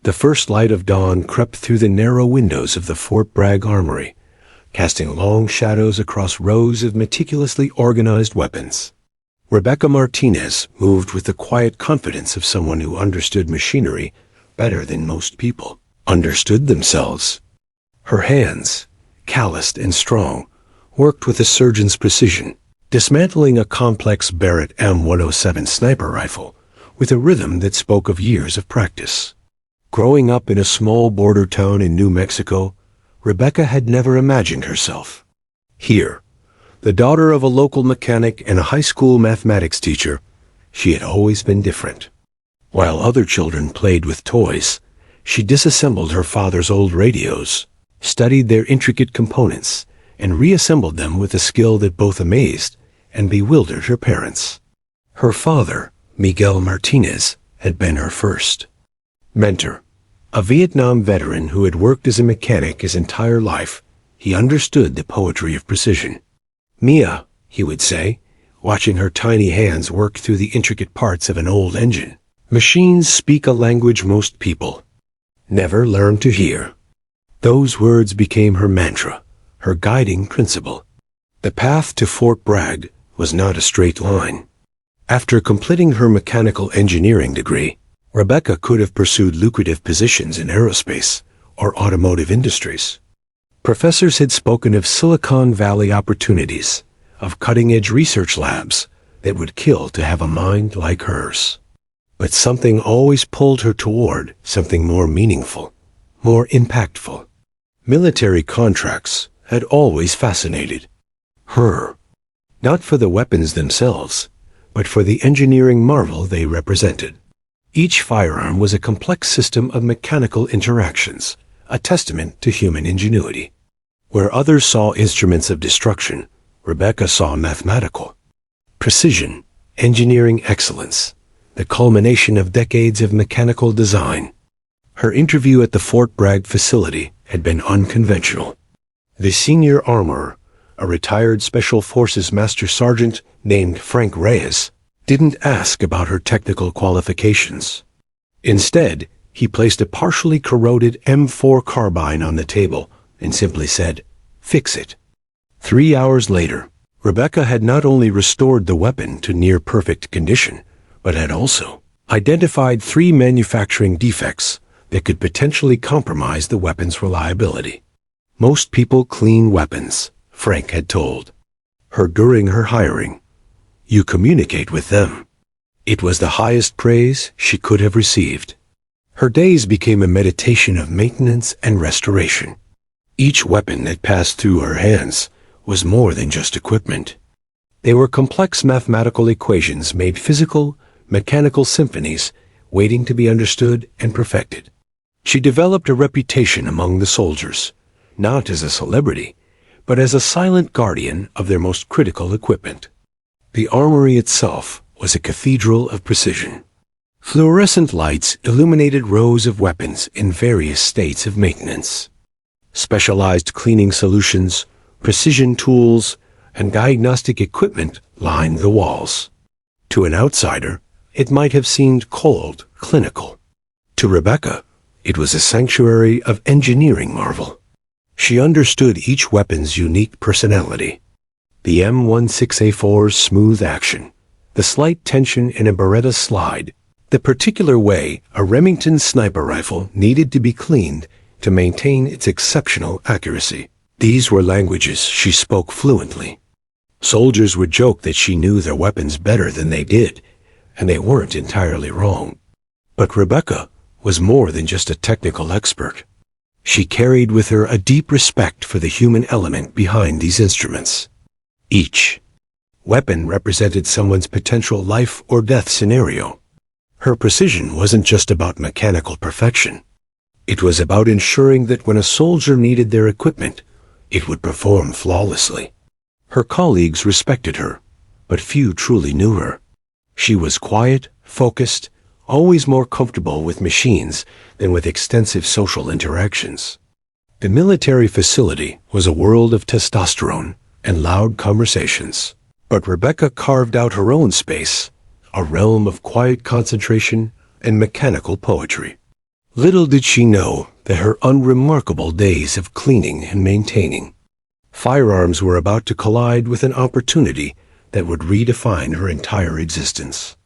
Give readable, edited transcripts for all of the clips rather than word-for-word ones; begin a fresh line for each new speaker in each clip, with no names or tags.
The first light of dawn crept through the narrow windows of the Fort Bragg armory, casting long shadows across rows of meticulously organized weapons. Rebecca Martinez moved with the quiet confidence of someone who understood machinery better than most people understood themselves. Her hands, calloused and strong, worked with a surgeon's precision, dismantling a complex Barrett M107 sniper rifle with a rhythm that spoke of years of practice. Growing up in a small border town in New Mexico, Rebecca had never imagined herself here. The daughter of a local mechanic and a high school mathematics teacher, she had always been different. While other children played with toys, she disassembled her father's old radios, studied their intricate components, and reassembled them with a skill that both amazed and bewildered her parents. Her father, Miguel Martinez, had been her first mentor. A Vietnam veteran who had worked as a mechanic his entire life, he understood the poetry of precision. "Mia," he would say, watching her tiny hands work through the intricate parts of an old engine. "Machines speak a language most people never learn to hear." Those words became her mantra, her guiding principle. The path to Fort Bragg was not a straight line. After completing her mechanical engineering degree, Rebecca could have pursued lucrative positions in aerospace or automotive industries. Professors had spoken of Silicon Valley opportunities, of cutting-edge research labs that would kill to have a mind like hers. But something always pulled her toward something more meaningful, more impactful. Military contracts had always fascinated her, not for the weapons themselves, but for the engineering marvel they represented. Each firearm was a complex system of mechanical interactions, a testament to human ingenuity. Where others saw instruments of destruction, Rebecca saw mathematical precision, engineering excellence, the culmination of decades of mechanical design. Her interview at the Fort Bragg facility had been unconventional. The senior armorer, a retired Special Forces Master Sergeant named Frank Reyes, didn't ask about her technical qualifications. Instead, he placed a partially corroded M4 carbine on the table and simply said, "Fix it." 3 hours later, Rebecca had not only restored the weapon to near-perfect condition, but had also identified 3 manufacturing defects that could potentially compromise the weapon's reliability. Most people clean weapons, Frank had told her during her hiring. You communicate with them. It was the highest praise she could have received. Her days became a meditation of maintenance and restoration. Each weapon that passed through her hands was more than just equipment. They were complex mathematical equations made physical, mechanical symphonies waiting to be understood and perfected. She developed a reputation among the soldiers, not as a celebrity, but as a silent guardian of their most critical equipment. The armory itself was a cathedral of precision. Fluorescent lights illuminated rows of weapons in various states of maintenance. Specialized cleaning solutions, precision tools, and diagnostic equipment lined the walls. To an outsider, it might have seemed cold, clinical. To Rebecca, it was a sanctuary of engineering marvel. She understood each weapon's unique personality. The M16A4's smooth action, the slight tension in a Beretta slide, the particular way a Remington sniper rifle needed to be cleaned to maintain its exceptional accuracy. These were languages she spoke fluently. Soldiers would joke that she knew their weapons better than they did, and they weren't entirely wrong. But Rebecca was more than just a technical expert. She carried with her a deep respect for the human element behind these instruments. Each weapon represented someone's potential life or death scenario. Her precision wasn't just about mechanical perfection. It was about ensuring that when a soldier needed their equipment, it would perform flawlessly. Her colleagues respected her, but few truly knew her. She was quiet, focused, always more comfortable with machines than with extensive social interactions. The military facility was a world of testosterone and loud conversations, but Rebecca carved out her own space, a realm of quiet concentration and mechanical poetry. Little did she know that her unremarkable days of cleaning and maintaining firearms were about to collide with an opportunity that would redefine her entire existence.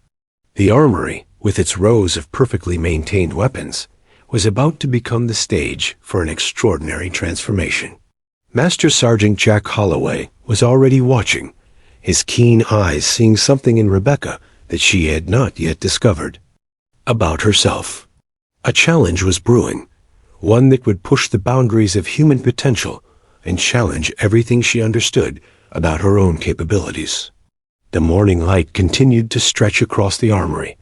The armory, with its rows of perfectly maintained weapons, was about to become the stage for an extraordinary transformation. Master Sergeant Jack Holloway was already watching, his keen eyes seeing something in Rebecca that she had not yet discovered about herself. A challenge was brewing, one that would push the boundaries of human potential and challenge everything she understood about her own capabilities. The morning light continued to stretch across the armory,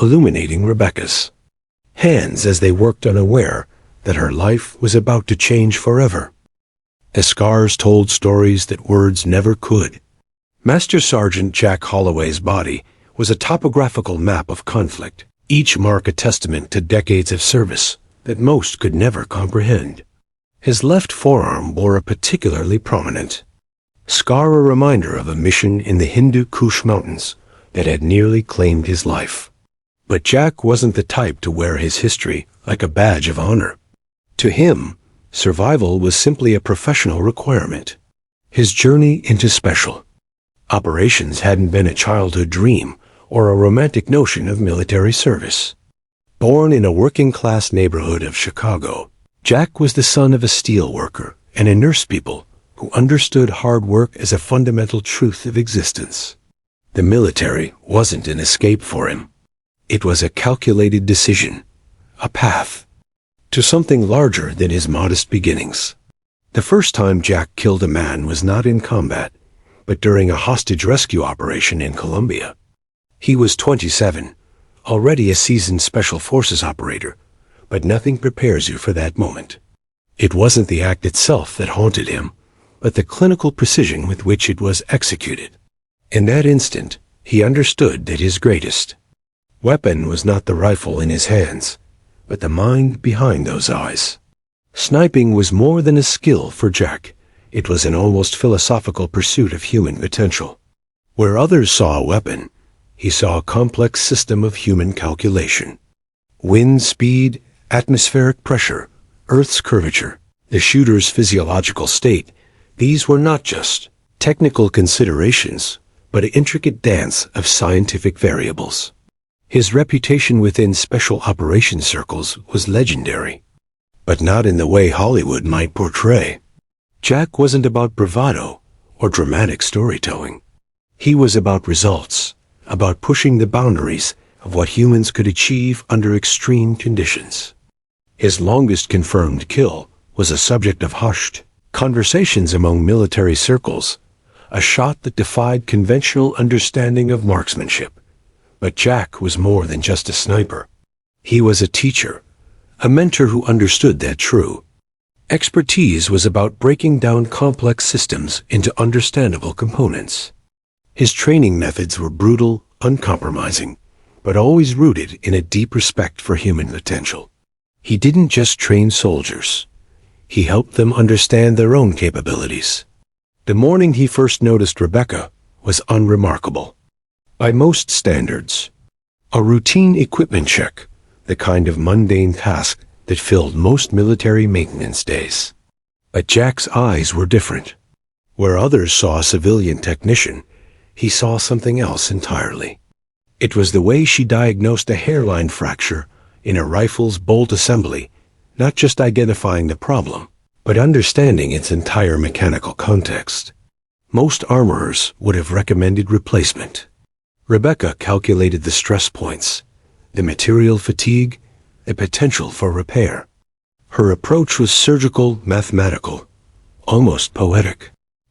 illuminating Rebecca's hands as they worked, unaware that her life was about to change forever. The scars told stories that words never could. Master Sergeant Jack Holloway's body was a topographical map of conflict, each mark a testament to decades of service that most could never comprehend. His left forearm bore a particularly prominent scar, a reminder of a mission in the Hindu Kush Mountains that had nearly claimed his life. But Jack wasn't the type to wear his history like a badge of honor. To him, survival was simply a professional requirement. His journey into special operations hadn't been a childhood dream or a romantic notion of military service. Born in a working-class neighborhood of Chicago, Jack was the son of a steel worker and a nurse people who understood hard work as a fundamental truth of existence. The military wasn't an escape for him. It was a calculated decision, a path to something larger than his modest beginnings. The first time Jack killed a man was not in combat, but during a hostage rescue operation in Colombia. He was 27, already a seasoned Special Forces operator, but nothing prepares you for that moment. It wasn't the act itself that haunted him, but the clinical precision with which it was executed. In that instant, he understood that his greatest weapon was not the rifle in his hands, but the mind behind those eyes. Sniping was more than a skill for Jack. It was an almost philosophical pursuit of human potential. Where others saw a weapon, he saw a complex system of human calculation. Wind speed, atmospheric pressure, Earth's curvature, the shooter's physiological state, these were not just technical considerations, but an intricate dance of scientific variables. His reputation within special operations circles was legendary, but not in the way Hollywood might portray. Jack wasn't about bravado or dramatic storytelling. He was about results, about pushing the boundaries of what humans could achieve under extreme conditions. His longest confirmed kill was a subject of hushed conversations among military circles, a shot that defied conventional understanding of marksmanship. But Jack was more than just a sniper. He was a teacher, a mentor who understood that true expertise was about breaking down complex systems into understandable components. His training methods were brutal, uncompromising, but always rooted in a deep respect for human potential. He didn't just train soldiers. He helped them understand their own capabilities. The morning he first noticed Rebecca was unremarkable by most standards. A routine equipment check, the kind of mundane task that filled most military maintenance days. But Jack's eyes were different. Where others saw a civilian technician, he saw something else entirely. It was the way she diagnosed a hairline fracture in a rifle's bolt assembly, not just identifying the problem, but understanding its entire mechanical context. Most armorers would have recommended replacement. Rebecca calculated the stress points, the material fatigue, the potential for repair. Her approach was surgical, mathematical, almost poetic.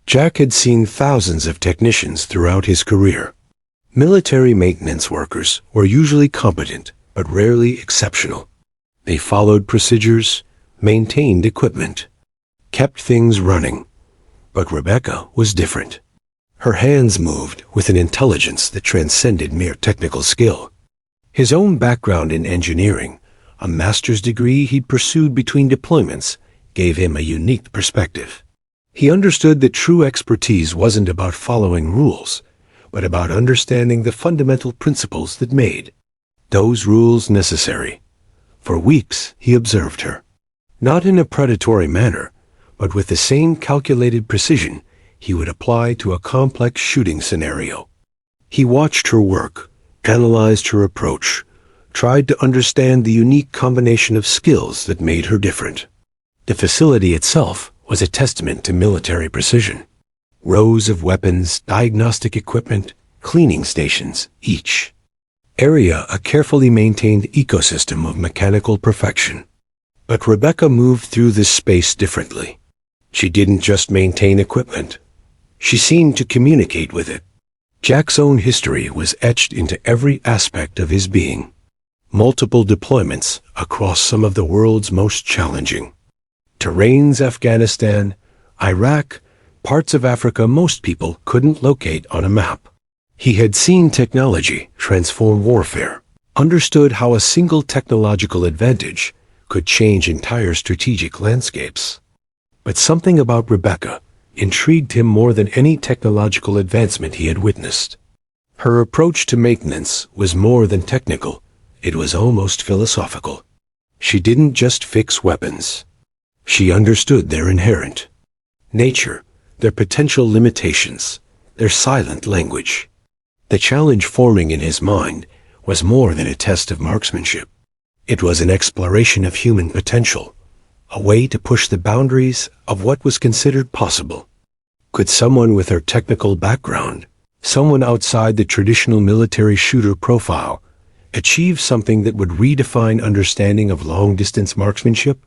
Jack had seen thousands of technicians throughout his career. Military maintenance workers were usually competent, but rarely exceptional. They followed procedures, maintained equipment, kept things running. But Rebecca was different. Her hands moved with an intelligence that transcended mere technical skill. His own background in engineering, a master's degree he'd pursued between deployments, gave him a unique perspective. He understood that true expertise wasn't about following rules, but about understanding the fundamental principles that made those rules necessary. For weeks, he observed her. Not in a predatory manner, but with the same calculated precision he would apply to a complex shooting scenario. He watched her work, analyzed her approach, tried to understand the unique combination of skills that made her different. The facility itself was a testament to military precision. Rows of weapons, diagnostic equipment, cleaning stations, each area a carefully maintained ecosystem of mechanical perfection. But Rebecca moved through this space differently. She didn't just maintain equipment. She seemed to communicate with it. Jack's own history was etched into every aspect of his being. Multiple deployments across some of the world's most challenging terrains: Afghanistan, Iraq, parts of Africa most people couldn't locate on a map. He had seen technology transform warfare, understood how a single technological advantage could change entire strategic landscapes. But something about Rebecca intrigued him more than any technological advancement he had witnessed. Her approach to maintenance was more than technical, it was almost philosophical. She didn't just fix weapons. She understood their inherent nature, their potential limitations, their silent language. The challenge forming in his mind was more than a test of marksmanship. It was an exploration of human potential, a way to push the boundaries of what was considered possible. Could someone with her technical background, someone outside the traditional military shooter profile, achieve something that would redefine understanding of long-distance marksmanship?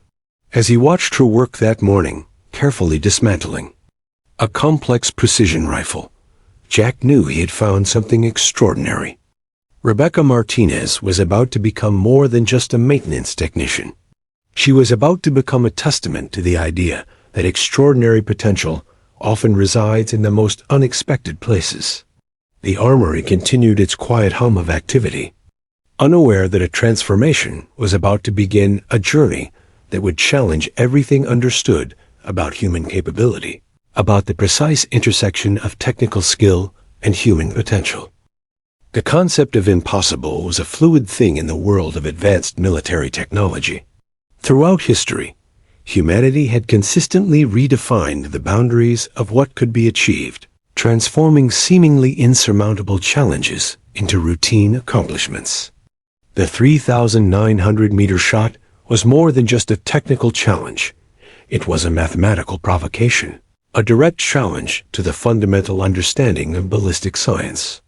As he watched her work that morning, carefully dismantling a complex precision rifle, Jack knew he had found something extraordinary. Rebecca Martinez was about to become more than just a maintenance technician. She was about to become a testament to the idea that extraordinary potential often resides in the most unexpected places. The armory continued its quiet hum of activity, unaware that a transformation was about to begin, a journey that would challenge everything understood about human capability, about the precise intersection of technical skill and human potential. The concept of impossible was a fluid thing in the world of advanced military technology. Throughout history, humanity had consistently redefined the boundaries of what could be achieved, transforming seemingly insurmountable challenges into routine accomplishments. The 3,900-meter shot was more than just a technical challenge. It was a mathematical provocation, a direct challenge to the fundamental understanding of ballistic science.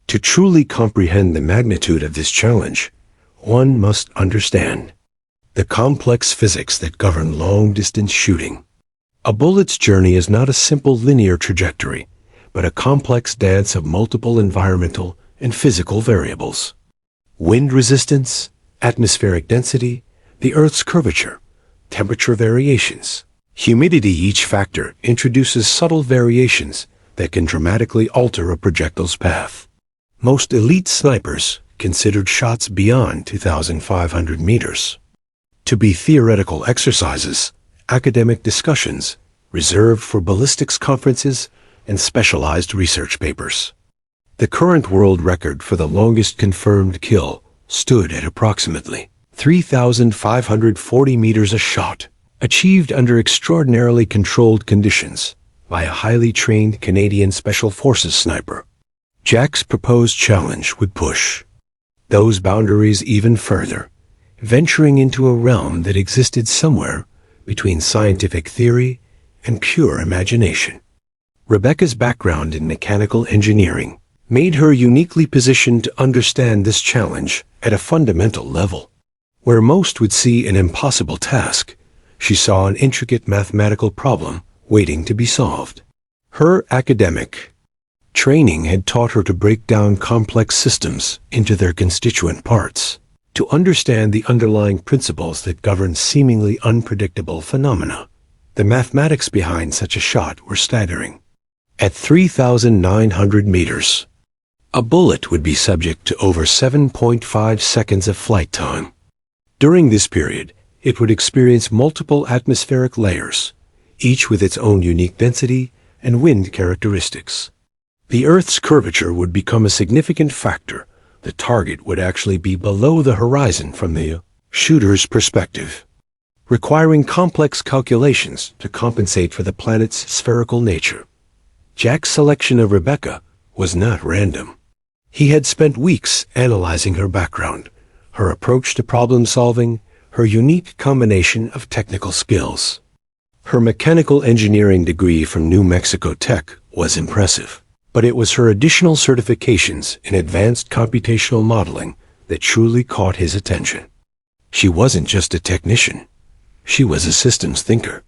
To truly comprehend the magnitude of this challenge, one must understand the complex physics that govern long-distance shooting. A bullet's journey is not a simple linear trajectory, but a complex dance of multiple environmental and physical variables. Wind resistance, atmospheric density, the Earth's curvature, temperature variations, humidity. Each factor introduces subtle variations that can dramatically alter a projectile's path. Most elite snipers considered shots beyond 2,500 meters to be theoretical exercises, academic discussions reserved for ballistics conferences and specialized research papers. The current world record for the longest confirmed kill stood at approximately 3,540 meters a shot, achieved under extraordinarily controlled conditions by a highly trained Canadian Special Forces sniper. Jack's proposed challenge would push those boundaries even further, venturing into a realm that existed somewhere between scientific theory and pure imagination. Rebecca's background in mechanical engineering made her uniquely positioned to understand this challenge at a fundamental level. Where most would see an impossible task, she saw an intricate mathematical problem waiting to be solved. Her academic training had taught her to break down complex systems into their constituent parts, to understand the underlying principles that govern seemingly unpredictable phenomena. The mathematics behind such a shot were staggering. At 3,900 meters, a bullet would be subject to over 7.5 seconds of flight time. During this period, it would experience multiple atmospheric layers, each with its own unique density and wind characteristics. The Earth's curvature would become a significant factor. The target would actually be below the horizon from the shooter's perspective, requiring complex calculations to compensate for the planet's spherical nature. Jack's selection of Rebecca was not random. He had spent weeks analyzing her background, her approach to problem solving, her unique combination of technical skills. Her mechanical engineering degree from New Mexico Tech was impressive, but it was her additional certifications in advanced computational modeling that truly caught his attention. She wasn't just a technician. She was a systems thinker.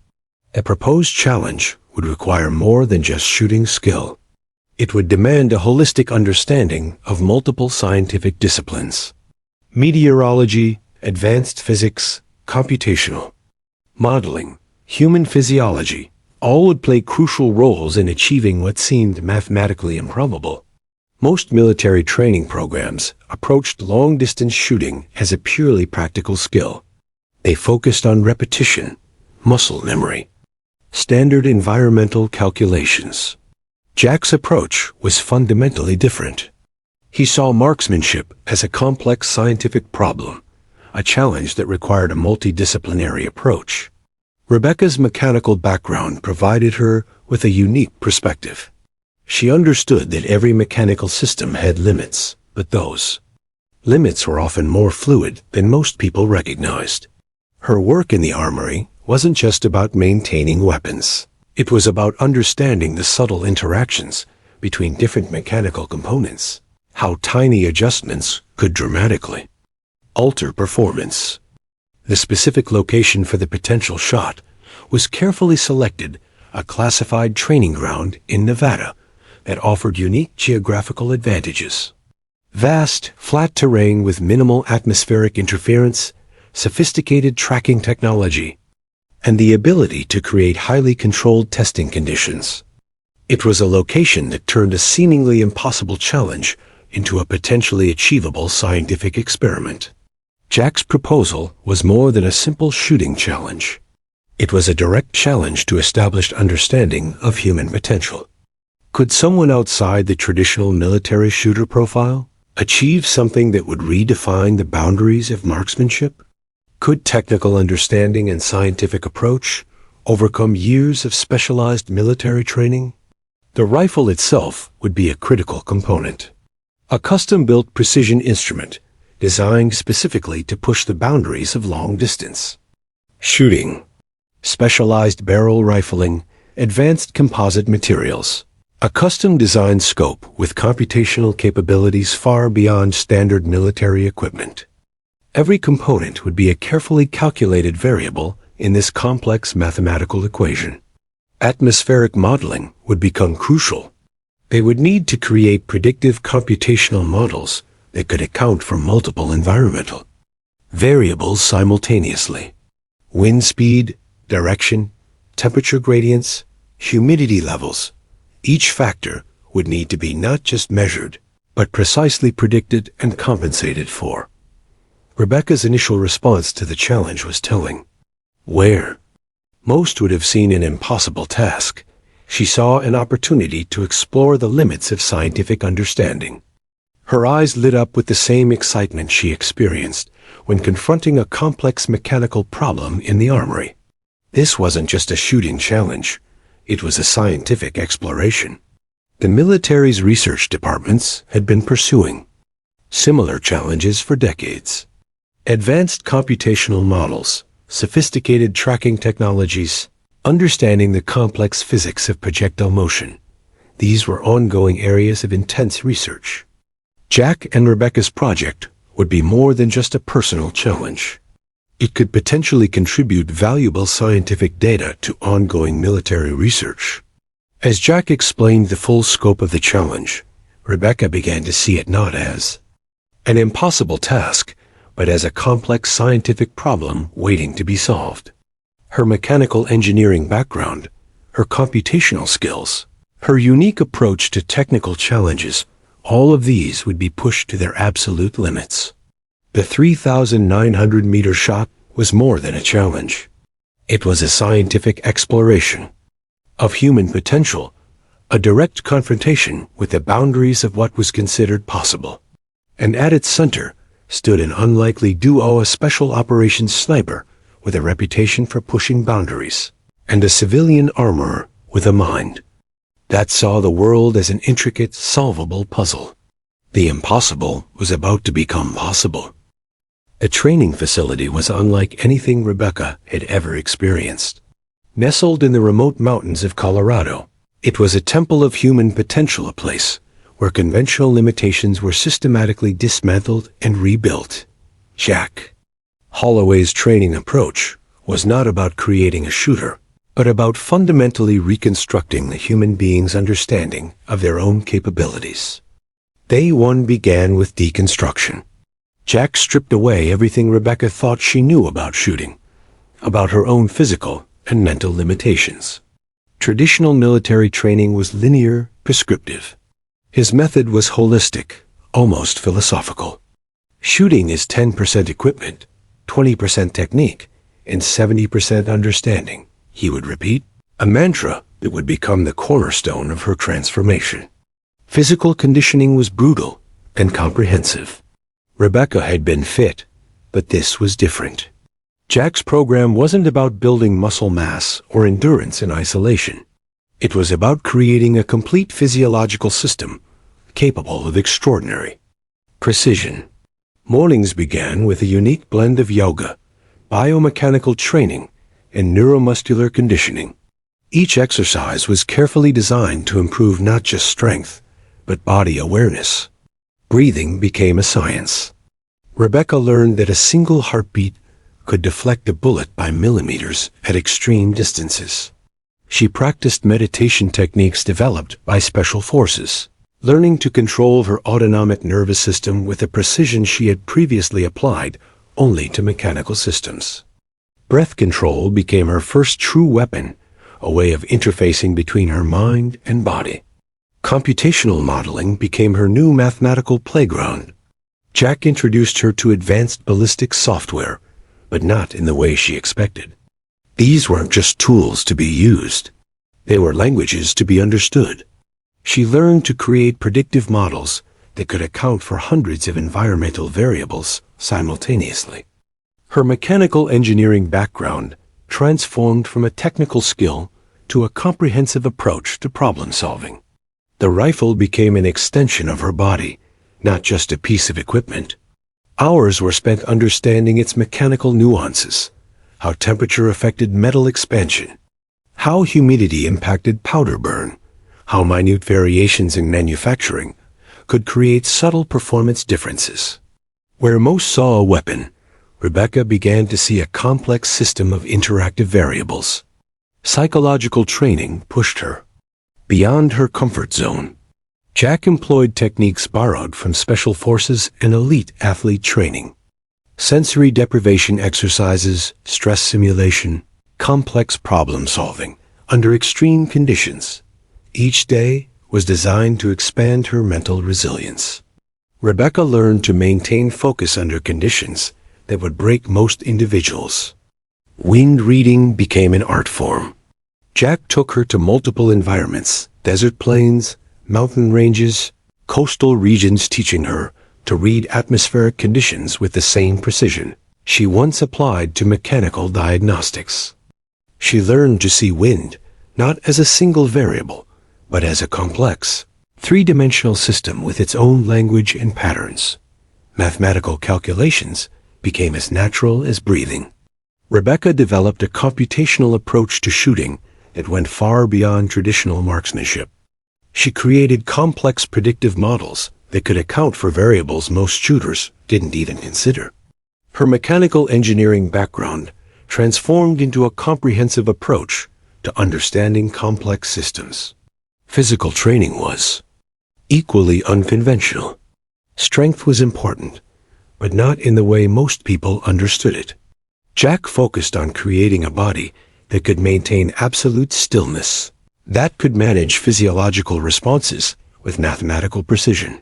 A proposed challenge would require more than just shooting skill. It would demand a holistic understanding of multiple scientific disciplines: meteorology, advanced physics, computational modeling, human physiology. All would play crucial roles in achieving what seemed mathematically improbable. Most military training programs approached long-distance shooting as a purely practical skill. They focused on repetition, muscle memory, standard environmental calculations. Jack's approach was fundamentally different. He saw marksmanship as a complex scientific problem, a challenge that required a multidisciplinary approach. Rebecca's mechanical background provided her with a unique perspective. She understood that every mechanical system had limits, but those limits were often more fluid than most people recognized. Her work in the armory wasn't just about maintaining weapons. It was about understanding the subtle interactions between different mechanical components, how tiny adjustments could dramatically alter performance. The specific location for the potential shot was carefully selected, a classified training ground in Nevada that offered unique geographical advantages. Vast, flat terrain with minimal atmospheric interference, sophisticated tracking technology, and the ability to create highly controlled testing conditions. It was a location that turned a seemingly impossible challenge into a potentially achievable scientific experiment. Jack's proposal was more than a simple shooting challenge. It was a direct challenge to established understanding of human potential. Could someone outside the traditional military shooter profile achieve something that would redefine the boundaries of marksmanship? Could technical understanding and scientific approach overcome years of specialized military training? The rifle itself would be a critical component. A custom-built precision instrument designed specifically to push the boundaries of long-distance shooting, specialized barrel rifling, advanced composite materials, a custom-designed scope with computational capabilities far beyond standard military equipment. Every component would be a carefully calculated variable in this complex mathematical equation. Atmospheric modeling would become crucial. They would need to create predictive computational models that could account for multiple environmental variables simultaneously: wind speed, direction, temperature gradients, humidity levels. Each factor would need to be not just measured, but precisely predicted and compensated for. Rebecca's initial response to the challenge was telling. Where most would have seen an impossible task, she saw an opportunity to explore the limits of scientific understanding. Her eyes lit up with the same excitement she experienced when confronting a complex mechanical problem in the armory. This wasn't just a shooting challenge. It was a scientific exploration. The military's research departments had been pursuing similar challenges for decades. Advanced computational models, sophisticated tracking technologies, understanding the complex physics of projectile motion. These were ongoing areas of intense research. Jack and Rebecca's project would be more than just a personal challenge. It could potentially contribute valuable scientific data to ongoing military research. As Jack explained the full scope of the challenge, Rebecca began to see it not as an impossible task, but as a complex scientific problem waiting to be solved. Her mechanical engineering background, her computational skills, her unique approach to technical challenges, all of these would be pushed to their absolute limits. The 3,900-meter shot was more than a challenge. It was a scientific exploration of human potential, a direct confrontation with the boundaries of what was considered possible. And at its center stood an unlikely duo, a special operations sniper with a reputation for pushing boundaries, and a civilian armorer with a mind that saw the world as an intricate, solvable puzzle. The impossible was about to become possible. A training facility was unlike anything Rebecca had ever experienced. Nestled in the remote mountains of Colorado, it was a temple of human potential, a place where conventional limitations were systematically dismantled and rebuilt. Jack Holloway's training approach was not about creating a shooter, but about fundamentally reconstructing the human being's understanding of their own capabilities. Day one began with deconstruction. Jack stripped away everything Rebecca thought she knew about shooting, about her own physical and mental limitations. Traditional military training was linear, prescriptive. His method was holistic, almost philosophical. Shooting is 10% equipment, 20% technique, and 70% understanding, he would repeat, a mantra that would become the cornerstone of her transformation. Physical conditioning was brutal and comprehensive. Rebecca had been fit, but this was different. Jack's program wasn't about building muscle mass or endurance in isolation. It was about creating a complete physiological system capable of extraordinary precision. Mornings began with a unique blend of yoga, biomechanical training, and neuromuscular conditioning. Each exercise was carefully designed to improve not just strength, but body awareness. Breathing became a science. Rebecca learned that a single heartbeat could deflect a bullet by millimeters at extreme distances. She practiced meditation techniques developed by special forces, learning to control her autonomic nervous system with a precision she had previously applied only to mechanical systems. Breath control became her first true weapon, a way of interfacing between her mind and body. Computational modeling became her new mathematical playground. Jack introduced her to advanced ballistic software, but not in the way she expected. These weren't just tools to be used. They were languages to be understood. She learned to create predictive models that could account for hundreds of environmental variables simultaneously. Her mechanical engineering background transformed from a technical skill to a comprehensive approach to problem solving. The rifle became an extension of her body, not just a piece of equipment. Hours were spent understanding its mechanical nuances, how temperature affected metal expansion, how humidity impacted powder burn, how minute variations in manufacturing could create subtle performance differences. Where most saw a weapon, Rebecca began to see a complex system of interactive variables. Psychological training pushed her beyond her comfort zone. Jack employed techniques borrowed from special forces and elite athlete training. Sensory deprivation exercises, stress simulation, complex problem solving under extreme conditions. Each day was designed to expand her mental resilience. Rebecca learned to maintain focus under conditions that would break most individuals. Wind reading became an art form. Jack took her to multiple environments, desert plains, mountain ranges, coastal regions, teaching her to read atmospheric conditions with the same precision she once applied to mechanical diagnostics. She learned to see wind not as a single variable, but as a complex, three-dimensional system with its own language and patterns. Mathematical calculations became as natural as breathing. Rebecca developed a computational approach to shooting that went far beyond traditional marksmanship. She created complex predictive models that could account for variables most shooters didn't even consider. Her mechanical engineering background transformed into a comprehensive approach to understanding complex systems. Physical training was equally unconventional. Strength was important, but not in the way most people understood it. Jack focused on creating a body that could maintain absolute stillness, that could manage physiological responses with mathematical precision.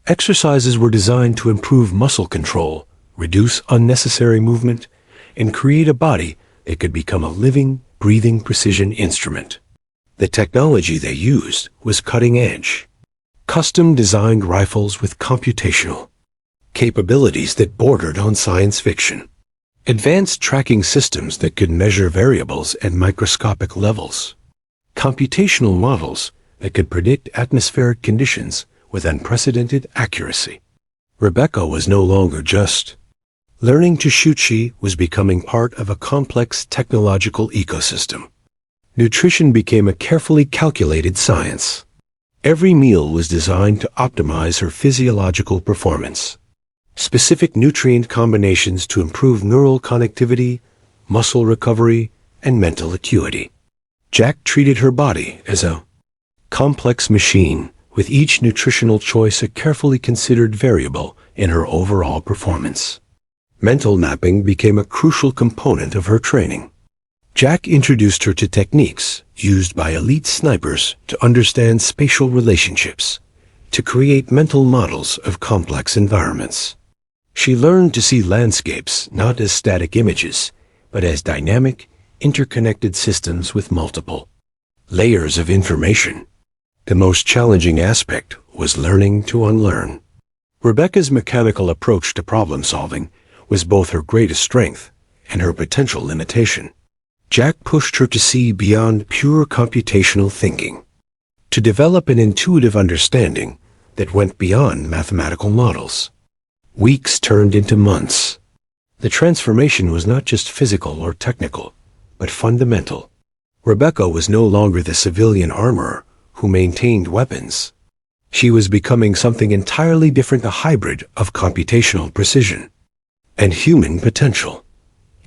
Exercises were designed to improve muscle control, reduce unnecessary movement, and create a body that could become a living, breathing precision instrument. The technology they used was cutting edge. Custom-designed rifles with computational capabilities that bordered on science fiction, advanced tracking systems that could measure variables at microscopic levels, computational models that could predict atmospheric conditions with unprecedented accuracy. Rebecca was no longer just learning to shoot. She was becoming part of a complex technological ecosystem. Nutrition became a carefully calculated science. Every meal was designed to optimize her physiological performance. Specific nutrient combinations to improve neural connectivity, muscle recovery, and mental acuity. Jack treated her body as a complex machine, with each nutritional choice a carefully considered variable in her overall performance. Mental mapping became a crucial component of her training. Jack introduced her to techniques used by elite snipers to understand spatial relationships, to create mental models of complex environments. She learned to see landscapes not as static images, but as dynamic, interconnected systems with multiple layers of information. The most challenging aspect was learning to unlearn. Rebecca's mechanical approach to problem-solving was both her greatest strength and her potential limitation. Jack pushed her to see beyond pure computational thinking, to develop an intuitive understanding that went beyond mathematical models. Weeks turned into months. The transformation was not just physical or technical, but fundamental. Rebecca was no longer the civilian armorer who maintained weapons. She was becoming something entirely different, a hybrid of computational precision and human potential.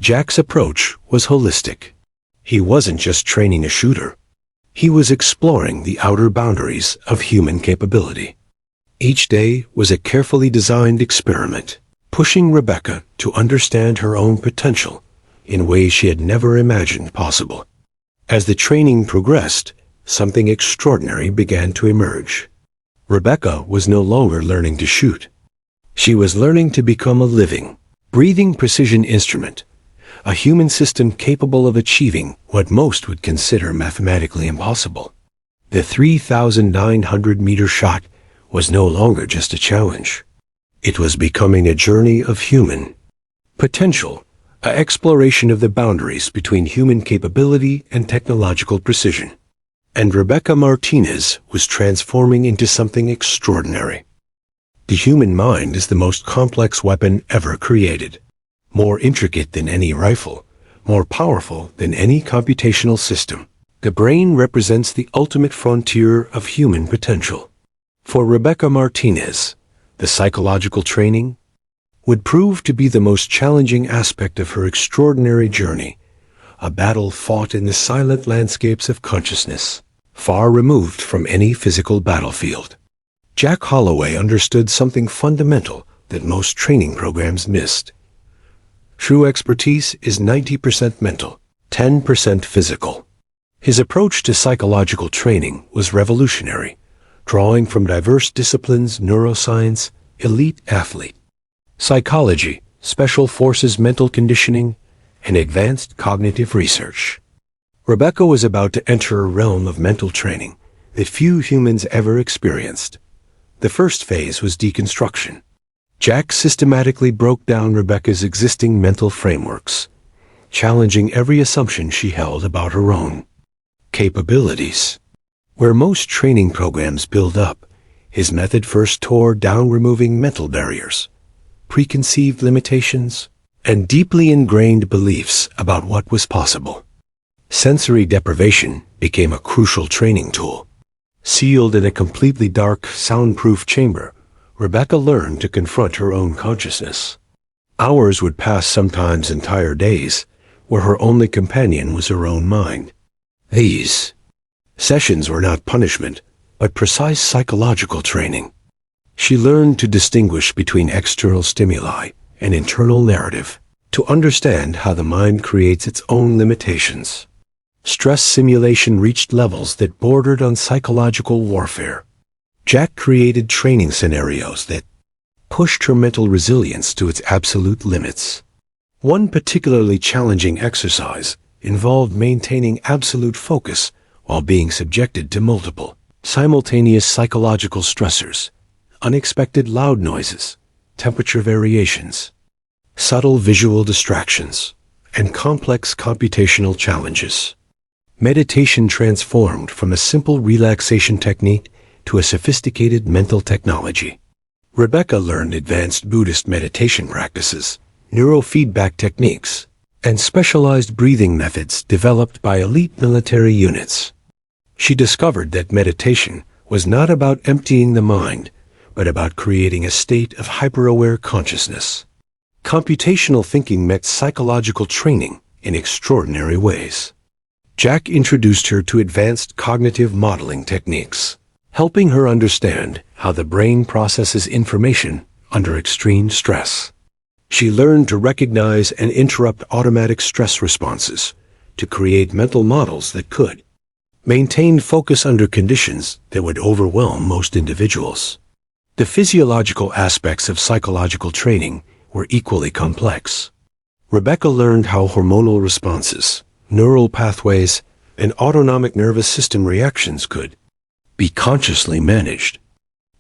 Jack's approach was holistic. He wasn't just training a shooter. He was exploring the outer boundaries of human capability. Each day was a carefully designed experiment, pushing Rebecca to understand her own potential in ways she had never imagined possible. As the training progressed, something extraordinary began to emerge. Rebecca was no longer learning to shoot. She was learning to become a living, breathing precision instrument, a human system capable of achieving what most would consider mathematically impossible. The 3,900-meter shot was no longer just a challenge. It was becoming a journey of human potential, an exploration of the boundaries between human capability and technological precision. And Rebecca Martinez was transforming into something extraordinary. The human mind is the most complex weapon ever created, more intricate than any rifle, more powerful than any computational system. The brain represents the ultimate frontier of human potential. For Rebecca Martinez, the psychological training would prove to be the most challenging aspect of her extraordinary journey, a battle fought in the silent landscapes of consciousness, far removed from any physical battlefield. Jack Holloway understood something fundamental that most training programs missed. True expertise is 90% mental, 10% physical. His approach to psychological training was revolutionary, drawing from diverse disciplines: neuroscience, elite athlete, psychology, special forces mental conditioning, and advanced cognitive research. Rebecca was about to enter a realm of mental training that few humans ever experienced. The first phase was deconstruction. Jack systematically broke down Rebecca's existing mental frameworks, challenging every assumption she held about her own capabilities. Where most training programs build up, his method first tore down, removing mental barriers, preconceived limitations, and deeply ingrained beliefs about what was possible. Sensory deprivation became a crucial training tool. Sealed in a completely dark, soundproof chamber, Rebecca learned to confront her own consciousness. Hours would pass, sometimes entire days, where her only companion was her own mind. These sessions were not punishment, but precise psychological training. She learned to distinguish between external stimuli and internal narrative, to understand how the mind creates its own limitations. Stress simulation reached levels that bordered on psychological warfare. Jack created training scenarios that pushed her mental resilience to its absolute limits. One particularly challenging exercise involved maintaining absolute focus while being subjected to multiple, simultaneous psychological stressors, unexpected loud noises, temperature variations, subtle visual distractions, and complex computational challenges. Meditation transformed from a simple relaxation technique to a sophisticated mental technology. Rebecca learned advanced Buddhist meditation practices, neurofeedback techniques, and specialized breathing methods developed by elite military units. She discovered that meditation was not about emptying the mind, but about creating a state of hyper-aware consciousness. Computational thinking met psychological training in extraordinary ways. Jack introduced her to advanced cognitive modeling techniques, helping her understand how the brain processes information under extreme stress. She learned to recognize and interrupt automatic stress responses to create mental models that could maintain focus under conditions that would overwhelm most individuals. The physiological aspects of psychological training were equally complex. Rebecca learned how hormonal responses, neural pathways, and autonomic nervous system reactions could be consciously managed.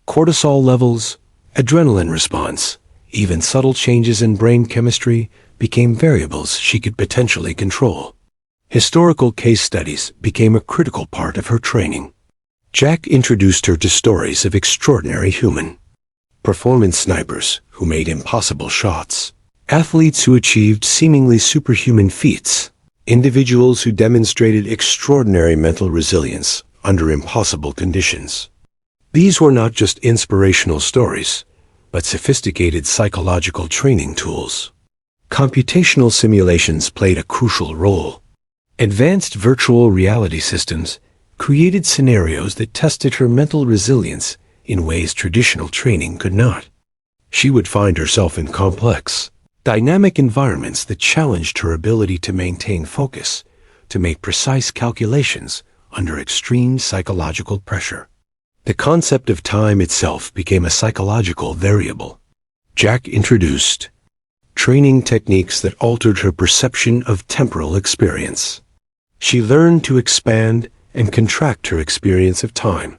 Cortisol levels, adrenaline response, even subtle changes in brain chemistry became variables she could potentially control. Historical case studies became a critical part of her training. Jack introduced her to stories of extraordinary human performance: snipers who made impossible shots, athletes who achieved seemingly superhuman feats, individuals who demonstrated extraordinary mental resilience under impossible conditions. These were not just inspirational stories, but sophisticated psychological training tools. Computational simulations played a crucial role. Advanced virtual reality systems created scenarios that tested her mental resilience in ways traditional training could not. She would find herself in complex, dynamic environments that challenged her ability to maintain focus, to make precise calculations under extreme psychological pressure. The concept of time itself became a psychological variable. Jack introduced training techniques that altered her perception of temporal experience. She learned to expand and contract her experience of time,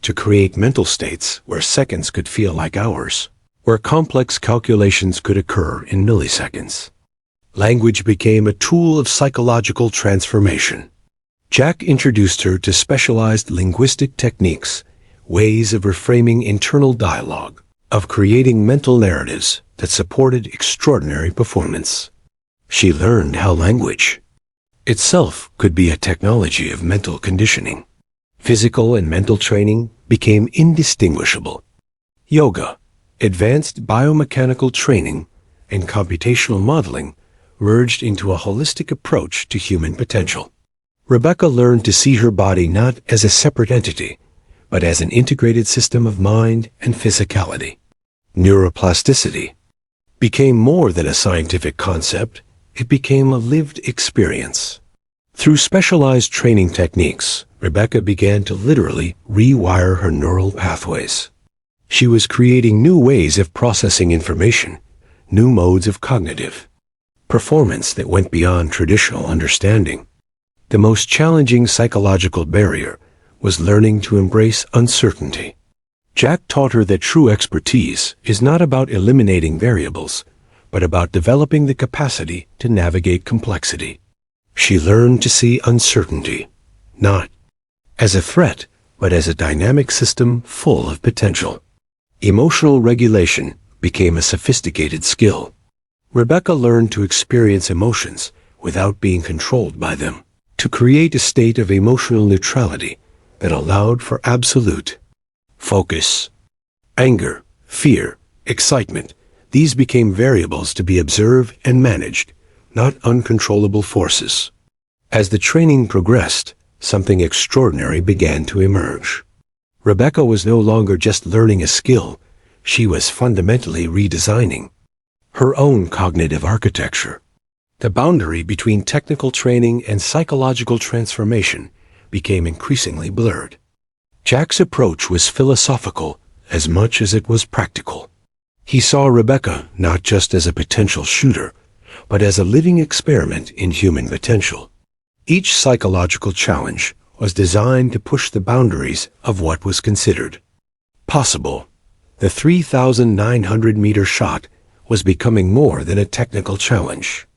to create mental states where seconds could feel like hours, where complex calculations could occur in milliseconds. Language became a tool of psychological transformation. Jack introduced her to specialized linguistic techniques, ways of reframing internal dialogue, of creating mental narratives that supported extraordinary performance. She learned how language itself could be a technology of mental conditioning. Physical and mental training became indistinguishable. Yoga, advanced biomechanical training, and computational modeling merged into a holistic approach to human potential. Rebecca learned to see her body not as a separate entity, but as an integrated system of mind and physicality. Neuroplasticity became more than a scientific concept, it became a lived experience. Through specialized training techniques, Rebecca began to literally rewire her neural pathways. She was creating new ways of processing information, new modes of cognitive performance that went beyond traditional understanding. The most challenging psychological barrier was learning to embrace uncertainty. Jack taught her that true expertise is not about eliminating variables, but about developing the capacity to navigate complexity. She learned to see uncertainty, not as a threat, but as a dynamic system full of potential. Emotional regulation became a sophisticated skill. Rebecca learned to experience emotions without being controlled by them, to create a state of emotional neutrality that allowed for absolute focus. Anger, fear, excitement, these became variables to be observed and managed, not uncontrollable forces. As the training progressed, something extraordinary began to emerge. Rebecca was no longer just learning a skill, she was fundamentally redesigning her own cognitive architecture. The boundary between technical training and psychological transformation became increasingly blurred. Jack's approach was philosophical as much as it was practical. He saw Rebecca not just as a potential shooter, but as a living experiment in human potential. Each psychological challenge was designed to push the boundaries of what was considered possible. The 3,900-meter shot was becoming more than a technical challenge.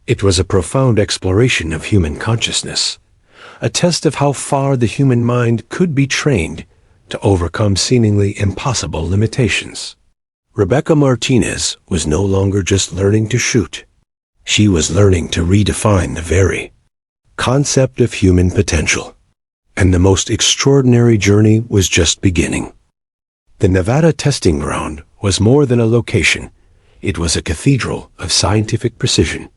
It was a profound exploration of human consciousness, a test of how far the human mind could be trained to overcome seemingly impossible limitations. Rebecca Martinez was no longer just learning to shoot. She was learning to redefine the very concept of human potential. And the most extraordinary journey was just beginning. The Nevada testing ground was more than a location. It was a cathedral of scientific precision.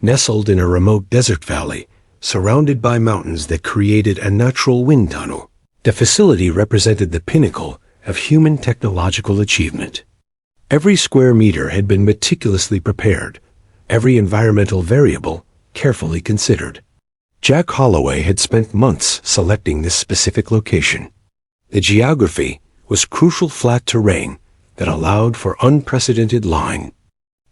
Nestled in a remote desert valley, surrounded by mountains that created a natural wind tunnel, the facility represented the pinnacle of human technological achievement. Every square meter had been meticulously prepared, every environmental variable carefully considered. Jack Holloway had spent months selecting this specific location. The geography was crucial flat terrain that allowed for unprecedented line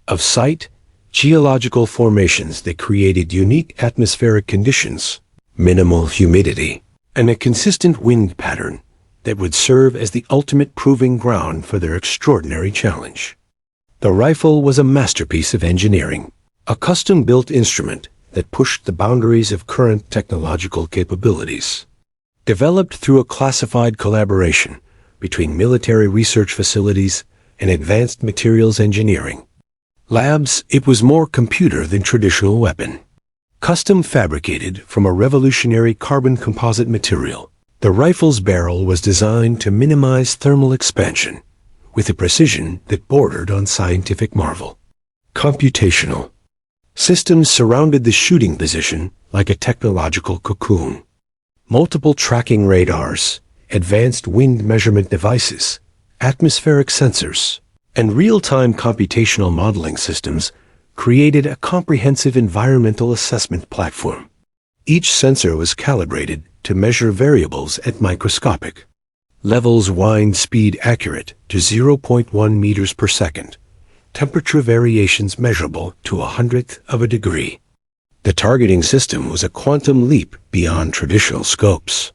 of sight, geological formations that created unique atmospheric conditions, minimal humidity, and a consistent wind pattern that would serve as the ultimate proving ground for their extraordinary challenge. The rifle was a masterpiece of engineering, a custom-built instrument that pushed the boundaries of current technological capabilities. Developed through a classified collaboration between military research facilities and advanced materials engineering labs, it was more computer than traditional weapon. Custom fabricated from a revolutionary carbon composite material, the rifle's barrel was designed to minimize thermal expansion with a precision that bordered on scientific marvel. Computational systems surrounded the shooting position like a technological cocoon. Multiple tracking radars, advanced wind measurement devices, atmospheric sensors, and real-time computational modeling systems created a comprehensive environmental assessment platform. Each sensor was calibrated to measure variables at microscopic levels, wind speed accurate to 0.1 meters per second, temperature variations measurable to 1/100th of a degree. The targeting system was a quantum leap beyond traditional scopes.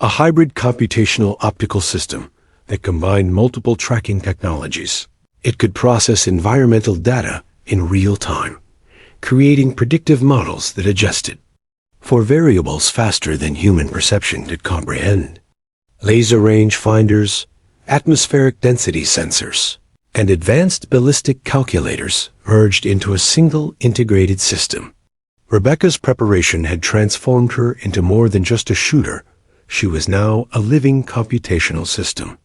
A hybrid computational optical system that combined multiple tracking technologies. It could process environmental data in real time, creating predictive models that adjusted for variables faster than human perception could comprehend. Laser range finders, atmospheric density sensors, and advanced ballistic calculators merged into a single integrated system. Rebecca's preparation had transformed her into more than just a shooter. She was now a living computational system.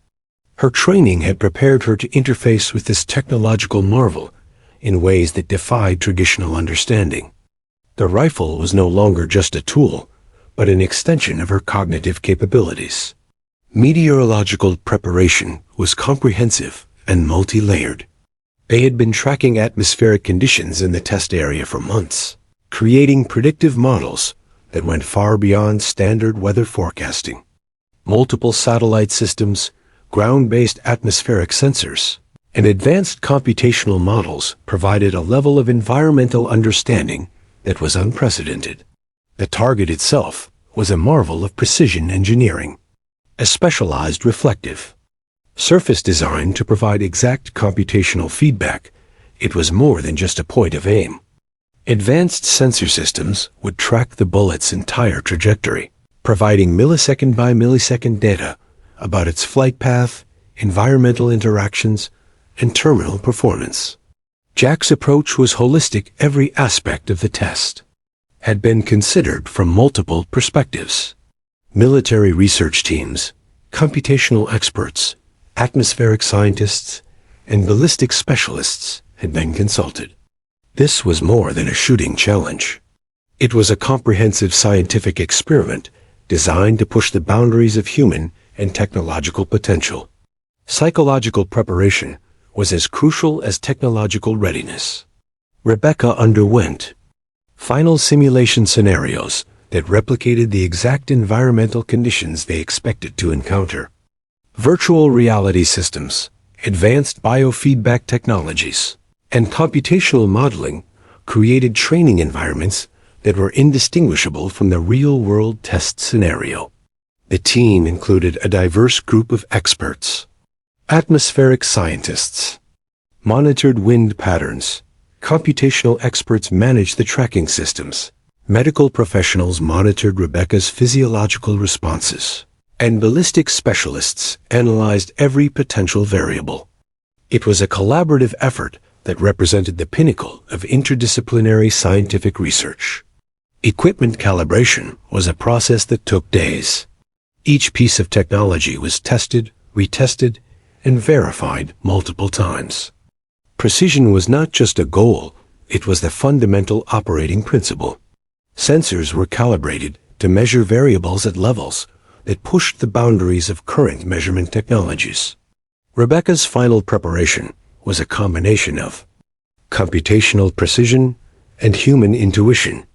Her training had prepared her to interface with this technological marvel in ways that defied traditional understanding. The rifle was no longer just a tool, but an extension of her cognitive capabilities. Meteorological preparation was comprehensive and multi-layered. They had been tracking atmospheric conditions in the test area for months, creating predictive models that went far beyond standard weather forecasting. Multiple satellite systems, ground-based atmospheric sensors, and advanced computational models provided a level of environmental understanding that was unprecedented. The target itself was a marvel of precision engineering, a specialized reflective surface designed to provide exact computational feedback. It was more than just a point of aim. Advanced sensor systems would track the bullet's entire trajectory, providing millisecond by millisecond data about its flight path, environmental interactions, and terminal performance. Jack's approach was holistic. Every aspect of the test had been considered from multiple perspectives. Military research teams, computational experts, atmospheric scientists, and ballistic specialists had been consulted. This was more than a shooting challenge. It was a comprehensive scientific experiment designed to push the boundaries of human and technological potential. Psychological preparation was as crucial as technological readiness. Rebecca underwent final simulation scenarios that replicated the exact environmental conditions they expected to encounter. Virtual reality systems, advanced biofeedback technologies, and computational modeling created training environments that were indistinguishable from the real-world test scenario. The team included a diverse group of experts, Atmospheric scientists monitored wind patterns. Computational experts managed the tracking systems. Medical professionals monitored Rebecca's physiological responses. And ballistic specialists analyzed every potential variable. It was a collaborative effort that represented the pinnacle of interdisciplinary scientific research. Equipment calibration was a process that took days. Each piece of technology was tested, retested, and verified multiple times. Precision was not just a goal, it was the fundamental operating principle. Sensors were calibrated to measure variables at levels that pushed the boundaries of current measurement technologies. Rebecca's final preparation was a combination of computational precision and human intuition.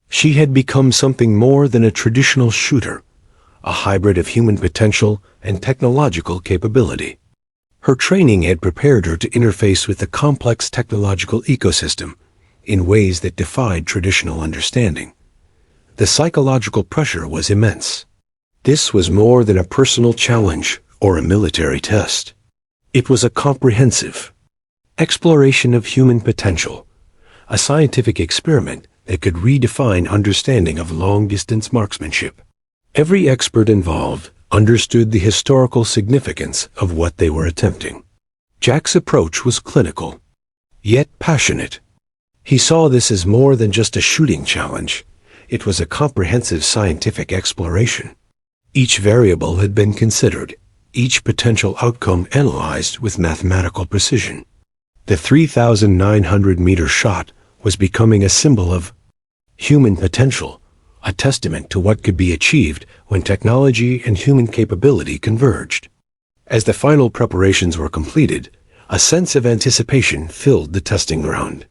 She had become something more than a traditional shooter, a hybrid of human potential and technological capability. Her training had prepared her to interface with the complex technological ecosystem in ways that defied traditional understanding. The psychological pressure was immense. This was more than a personal challenge or a military test. It was a comprehensive exploration of human potential, a scientific experiment that could redefine understanding of long-distance marksmanship. Every expert involved understood the historical significance of what they were attempting. Jack's approach was clinical, yet passionate. He saw this as more than just a shooting challenge. It was a comprehensive scientific exploration. Each variable had been considered, each potential outcome analyzed with mathematical precision. The 3,900-meter shot was becoming a symbol of human potential, a testament to what could be achieved when technology and human capability converged. As the final preparations were completed, a sense of anticipation filled the testing ground.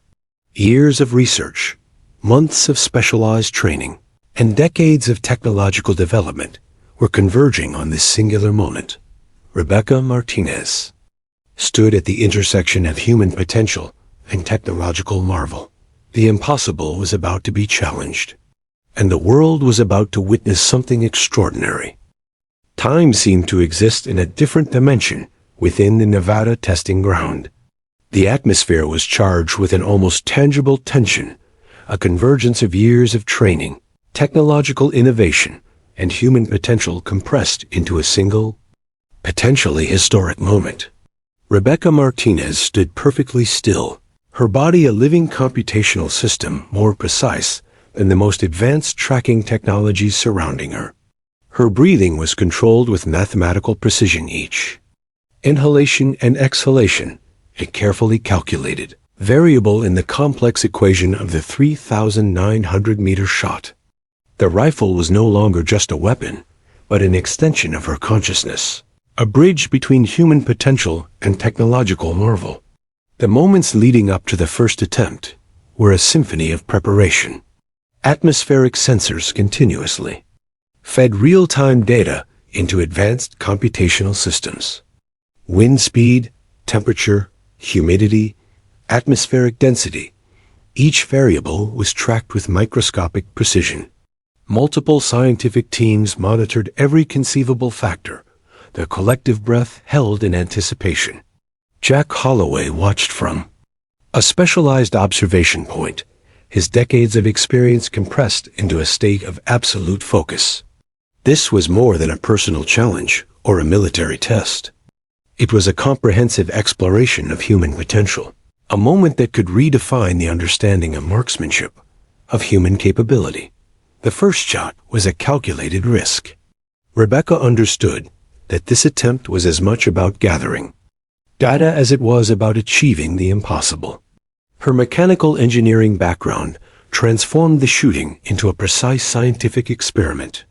Years of research, months of specialized training, and decades of technological development were converging on this singular moment. Rebecca Martinez stood at the intersection of human potential and technological marvel. The impossible was about to be challenged, and the world was about to witness something extraordinary. Time seemed to exist in a different dimension within the Nevada testing ground. The atmosphere was charged with an almost tangible tension, a convergence of years of training, technological innovation, and human potential compressed into a single, potentially historic moment. Rebecca Martinez stood perfectly still, her body a living computational system more precise than the most advanced tracking technologies surrounding her. Her breathing was controlled with mathematical precision, each inhalation and exhalation a carefully calculated variable in the complex equation of the 3,900-meter shot. The rifle was no longer just a weapon, but an extension of her consciousness, a bridge between human potential and technological marvel. The moments leading up to the first attempt were a symphony of preparation. Atmospheric sensors continuously fed real-time data into advanced computational systems. Wind speed, temperature, humidity, atmospheric density. Each variable was tracked with microscopic precision. Multiple scientific teams monitored every conceivable factor, their collective breath held in anticipation. Jack Holloway watched from a specialized observation point, his decades of experience compressed into a state of absolute focus. This was more than a personal challenge or a military test. It was a comprehensive exploration of human potential, a moment that could redefine the understanding of marksmanship, of human capability. The first shot was a calculated risk. Rebecca understood that this attempt was as much about gathering data as it was about achieving the impossible. Her mechanical engineering background transformed the shooting into a precise scientific experiment.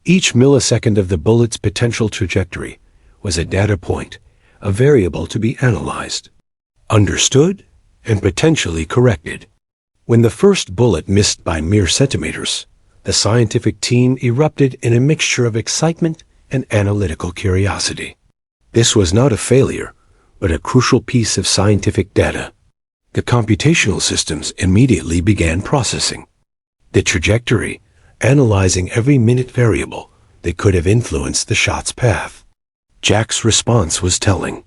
Each millisecond of the bullet's potential trajectory was a data point, a variable to be analyzed, understood, and potentially corrected. When the first bullet missed by mere centimeters, the scientific team erupted in a mixture of excitement and analytical curiosity. This was not a failure, but a crucial piece of scientific data. The computational systems immediately began processing the trajectory, analyzing every minute variable that could have influenced the shot's path. Jack's response was telling.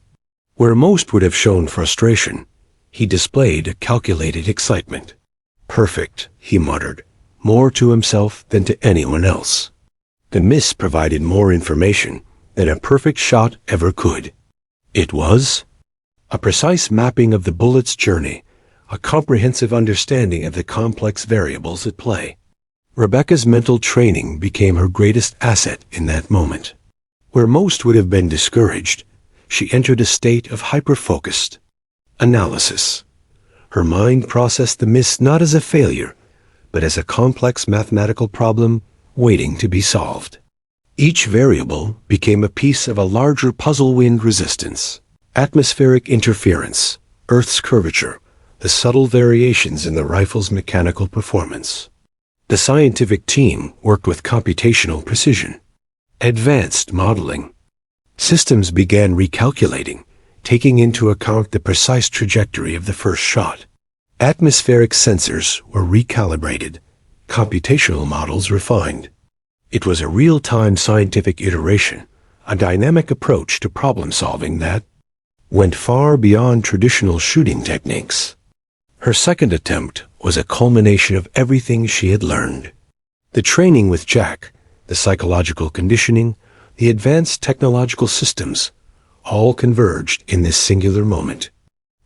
Where most would have shown frustration, he displayed a calculated excitement. "Perfect," he muttered, more to himself than to anyone else. The miss provided more information than a perfect shot ever could. It was a precise mapping of the bullet's journey, a comprehensive understanding of the complex variables at play. Rebecca's mental training became her greatest asset in that moment. Where most would have been discouraged, she entered a state of hyper-focused analysis. Her mind processed the miss not as a failure, but as a complex mathematical problem waiting to be solved. Each variable became a piece of a larger puzzle: wind resistance, atmospheric interference, Earth's curvature, the subtle variations in the rifle's mechanical performance. The scientific team worked with computational precision. Advanced modeling systems began recalculating, taking into account the precise trajectory of the first shot. Atmospheric sensors were recalibrated, computational models refined. It was a real-time scientific iteration, a dynamic approach to problem-solving that went far beyond traditional shooting techniques. Her second attempt was a culmination of everything she had learned. The training with Jack, the psychological conditioning, the advanced technological systems, all converged in this singular moment.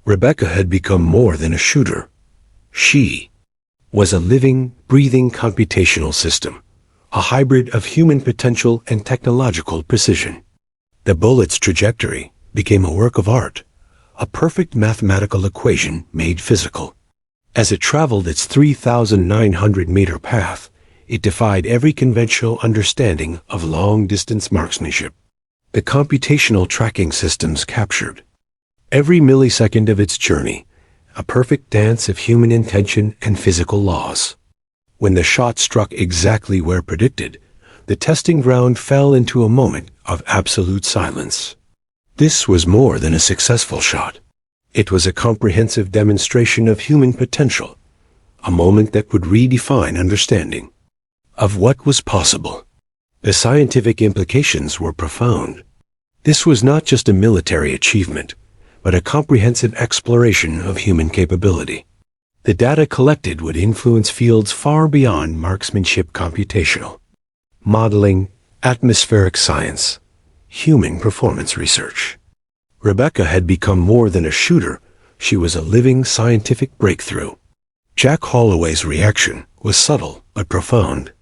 Rebecca had become more than a shooter. She was a living, breathing computational system, a hybrid of human potential and technological precision. The bullet's trajectory became a work of art, a perfect mathematical equation made physical. As it traveled its 3,900-meter path, it defied every conventional understanding of long-distance marksmanship. The computational tracking systems captured every millisecond of its journey, a perfect dance of human intention and physical laws. When the shot struck exactly where predicted, the testing ground fell into a moment of absolute silence. This was more than a successful shot. It was a comprehensive demonstration of human potential, a moment that would redefine understanding of what was possible. The scientific implications were profound. This was not just a military achievement, but a comprehensive exploration of human capability. The data collected would influence fields far beyond marksmanship: computational modeling, atmospheric science, human performance research. Rebecca had become more than a shooter. She was a living scientific breakthrough. Jack Holloway's reaction was subtle but profound.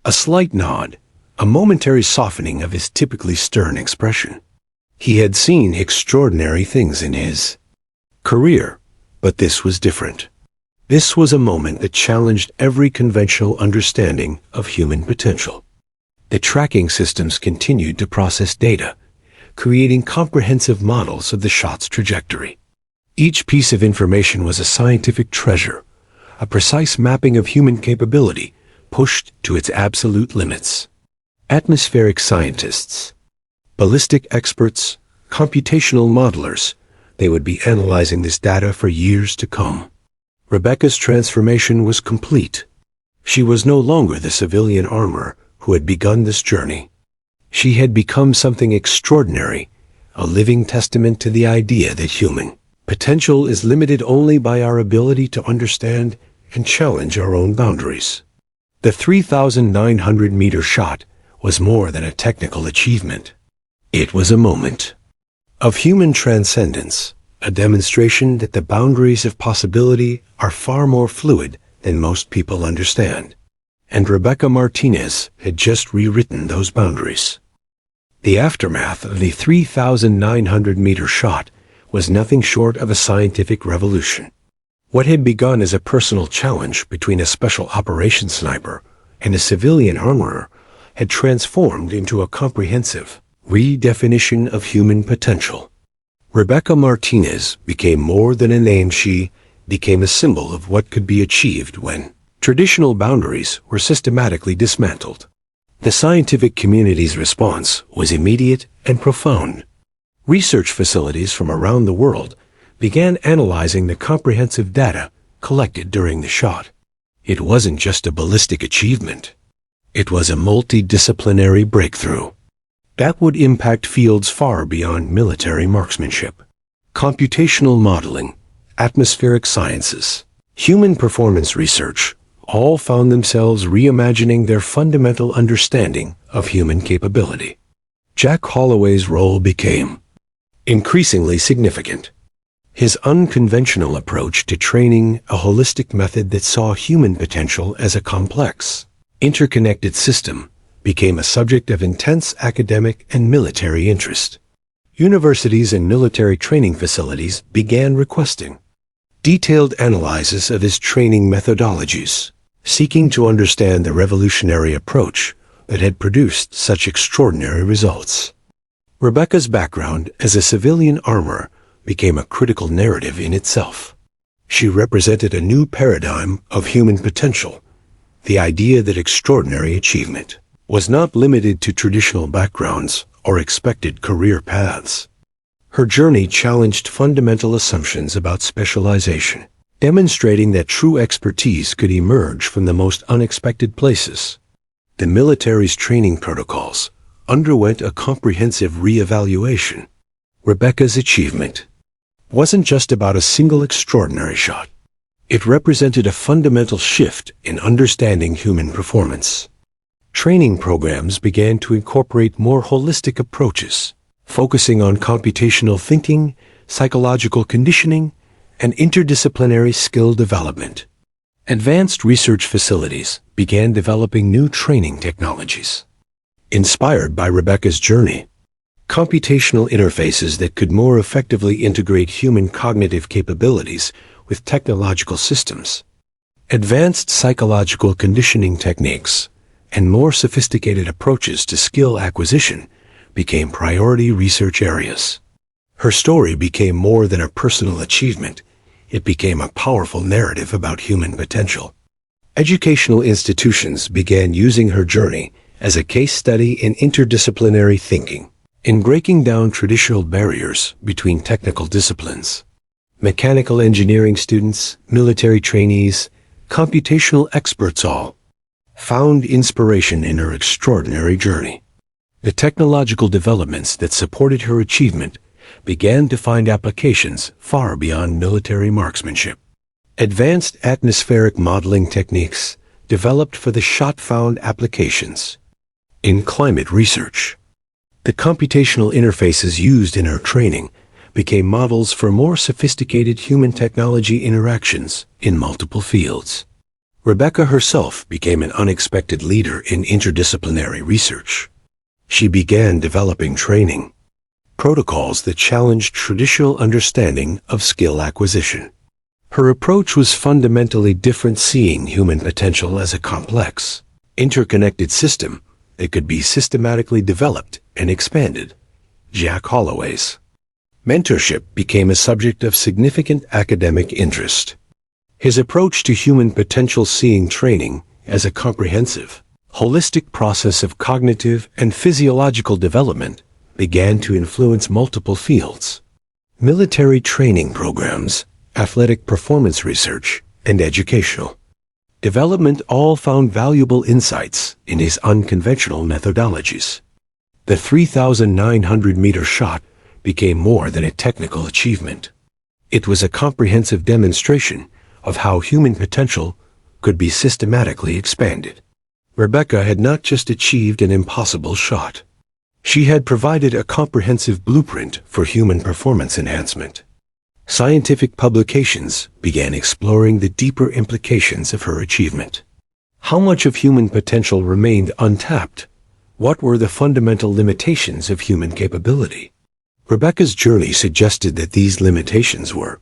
A slight nod, a momentary softening of his typically stern expression. He had seen extraordinary things in his career, but this was different. This was a moment that challenged every conventional understanding of human potential. The tracking systems continued to process data, creating comprehensive models of the shot's trajectory. Each piece of information was a scientific treasure, a precise mapping of human capability pushed to its absolute limits. Atmospheric scientists, ballistic experts, computational modelers, they would be analyzing this data for years to come. Rebecca's transformation was complete. She was no longer the civilian armorer who had begun this journey. She had become something extraordinary, a living testament to the idea that human potential is limited only by our ability to understand and challenge our own boundaries. The 3,900-meter shot was more than a technical achievement. It was a moment of human transcendence, a demonstration that the boundaries of possibility are far more fluid than most people understand. And Rebecca Martinez had just rewritten those boundaries. The aftermath of the 3,900-meter shot was nothing short of a scientific revolution. What had begun as a personal challenge between a special operations sniper and a civilian armorer had transformed into a comprehensive redefinition of human potential. Rebecca Martinez became more than a name. She became a symbol of what could be achieved when traditional boundaries were systematically dismantled. The scientific community's response was immediate and profound. Research facilities from around the world began analyzing the comprehensive data collected during the shot. It wasn't just a ballistic achievement. It was a multidisciplinary breakthrough that would impact fields far beyond military marksmanship. computational modeling, atmospheric sciences, human performance research, all found themselves reimagining their fundamental understanding of human capability. Jack Holloway's role became increasingly significant. His unconventional approach to training, a holistic method that saw human potential as a complex, interconnected system, became a subject of intense academic and military interest. Universities and military training facilities began requesting detailed analysis of his training methodologies, seeking to understand the revolutionary approach that had produced such extraordinary results. Rebecca's background as a civilian armorer became a critical narrative in itself. She represented a new paradigm of human potential, the idea that extraordinary achievement was not limited to traditional backgrounds or expected career paths. Her journey challenged fundamental assumptions about specialization, demonstrating that true expertise could emerge from the most unexpected places. The military's training protocols underwent a comprehensive re-evaluation. Rebecca's achievement wasn't just about a single extraordinary shot. It represented a fundamental shift in understanding human performance. Training programs began to incorporate more holistic approaches, focusing on computational thinking, psychological conditioning, and interdisciplinary skill development. Advanced research facilities began developing new training technologies. Inspired by Rebecca's journey, computational interfaces that could more effectively integrate human cognitive capabilities with technological systems, advanced psychological conditioning techniques, and more sophisticated approaches to skill acquisition became priority research areas. Her story became more than a personal achievement. It became a powerful narrative about human potential. Educational institutions began using her journey as a case study in interdisciplinary thinking, in breaking down traditional barriers between technical disciplines. Mechanical engineering students, military trainees, computational experts all found inspiration in her extraordinary journey. The technological developments that supported her achievement began to find applications far beyond military marksmanship. Advanced atmospheric modeling techniques developed for the shot found applications in climate research. The computational interfaces used in her training became models for more sophisticated human technology interactions in multiple fields. Rebecca herself became an unexpected leader in interdisciplinary research. She began developing training protocols that challenged traditional understanding of skill acquisition. Her approach was fundamentally different, seeing human potential as a complex, interconnected system that could be systematically developed and expanded. Jack Holloway's mentorship became a subject of significant academic interest. His approach to human potential, seeing training as a comprehensive, holistic process of cognitive and physiological development, began to influence multiple fields. Military training programs, athletic performance research, and educational development all found valuable insights in his unconventional methodologies. The 3,900-meter shot became more than a technical achievement. It was a comprehensive demonstration of how human potential could be systematically expanded. Rebecca had not just achieved an impossible shot. She had provided a comprehensive blueprint for human performance enhancement. Scientific publications began exploring the deeper implications of her achievement. How much of human potential remained untapped? What were the fundamental limitations of human capability? Rebecca's journey suggested that these limitations were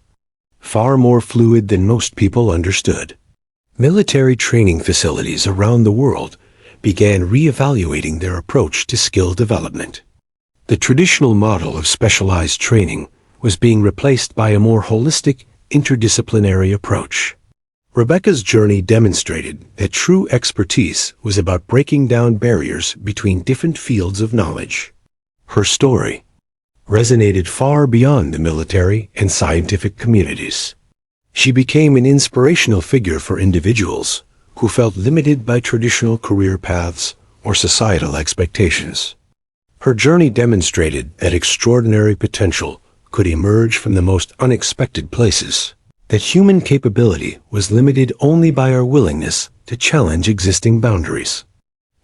far more fluid than most people understood. Military training facilities around the world began re-evaluating their approach to skill development. The traditional model of specialized training was being replaced by a more holistic, interdisciplinary approach. Rebecca's journey demonstrated that true expertise was about breaking down barriers between different fields of knowledge. Her story resonated far beyond the military and scientific communities. She became an inspirational figure for individuals who felt limited by traditional career paths or societal expectations. Her journey demonstrated that extraordinary potential could emerge from the most unexpected places, that human capability was limited only by our willingness to challenge existing boundaries.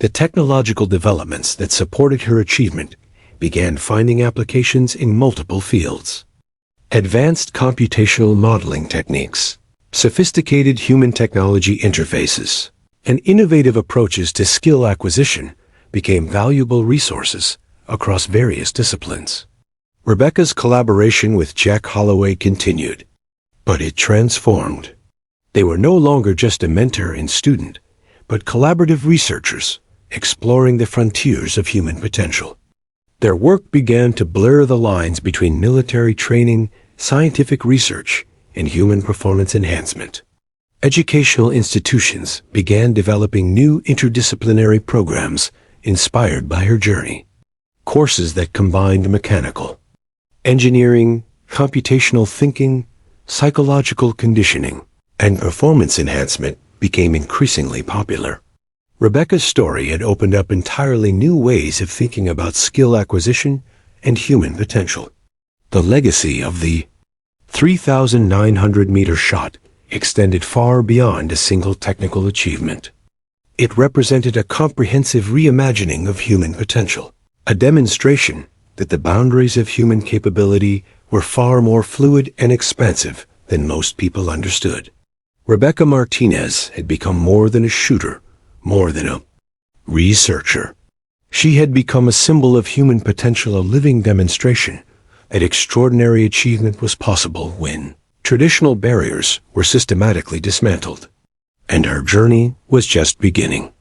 The technological developments that supported her achievement began finding applications in multiple fields. Advanced computational modeling techniques, sophisticated human technology interfaces, and innovative approaches to skill acquisition became valuable resources across various disciplines. Rebecca's collaboration with Jack Holloway continued, but it transformed. They were no longer just a mentor and student, but collaborative researchers exploring the frontiers of human potential. Their work began to blur the lines between military training, scientific research, and human performance enhancement. Educational institutions began developing new interdisciplinary programs inspired by her journey. Courses that combined mechanical, engineering, computational thinking, psychological conditioning, and performance enhancement became increasingly popular. Rebecca's story had opened up entirely new ways of thinking about skill acquisition and human potential. The legacy of the 3,900-meter shot extended far beyond a single technical achievement. It represented a comprehensive reimagining of human potential, a demonstration that the boundaries of human capability were far more fluid and expansive than most people understood. Rebecca Martinez had become more than a shooter, more than a researcher. She had become a symbol of human potential, a living demonstration that extraordinary achievement was possible when traditional barriers were systematically dismantled. And her journey was just beginning.